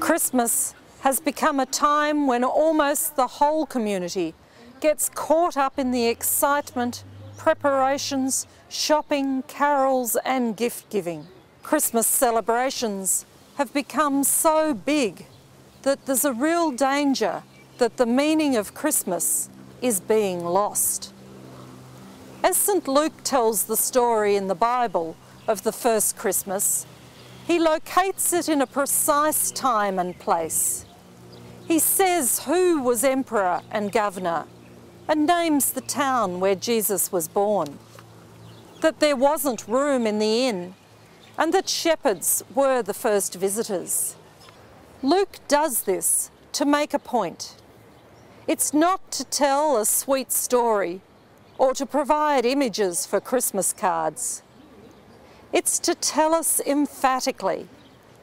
Christmas has become a time when almost the whole community gets caught up in the excitement, preparations, shopping, carols and gift-giving. Christmas celebrations have become so big that there's a real danger that the meaning of Christmas is being lost. As St. Luke tells the story in the Bible of the first Christmas, he locates it in a precise time and place. He says who was emperor and governor and names the town where Jesus was born, that there wasn't room in the inn and that shepherds were the first visitors. Luke does this to make a point. It's not to tell a sweet story or to provide images for Christmas cards. It's to tell us emphatically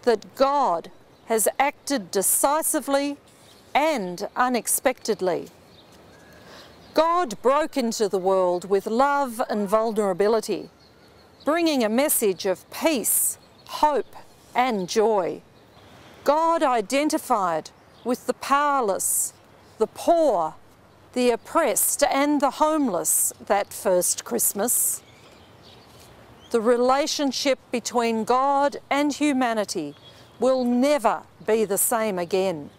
that God has acted decisively and unexpectedly. God broke into the world with love and vulnerability, bringing a message of peace, hope and joy. God identified with the powerless, the poor, the oppressed and the homeless that first Christmas. The relationship between God and humanity will never be the same again.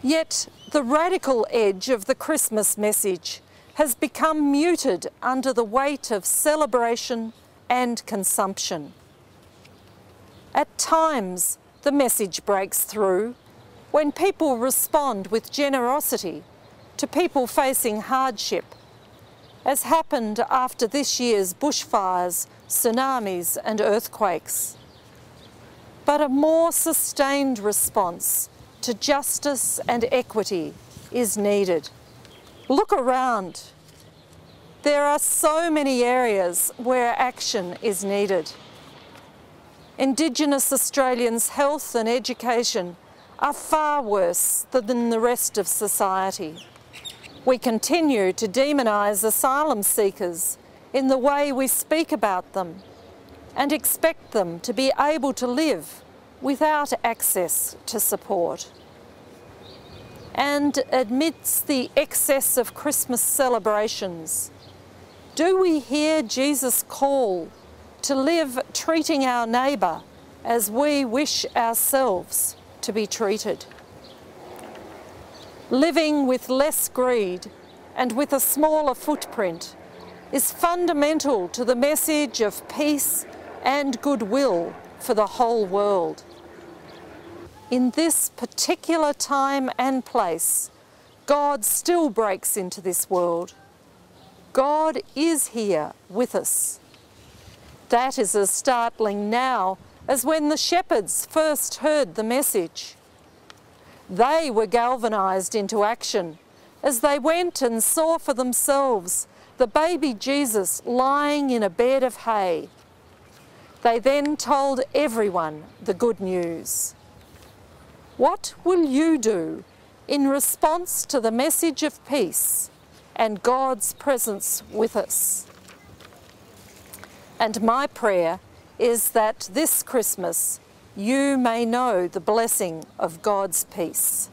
Yet the radical edge of the Christmas message has become muted under the weight of celebration and consumption. At times, the message breaks through when people respond with generosity to people facing hardship, as happened after this year's bushfires, tsunamis and earthquakes. But a more sustained response to justice and equity is needed. Look around. There are so many areas where action is needed. Indigenous Australians' health and education are far worse than the rest of society. We continue to demonise asylum seekers in the way we speak about them and expect them to be able to live without access to support. And amidst the excess of Christmas celebrations, do we hear Jesus' call to live treating our neighbour as we wish ourselves to be treated? Living with less greed and with a smaller footprint is fundamental to the message of peace and goodwill for the whole world. In this particular time and place, God still breaks into this world. God is here with us. That is as startling now as when the shepherds first heard the message. They were galvanised into action as they went and saw for themselves the baby Jesus lying in a bed of hay. They then told everyone the good news. What will you do in response to the message of peace and God's presence with us? And my prayer is that this Christmas you may know the blessing of God's peace.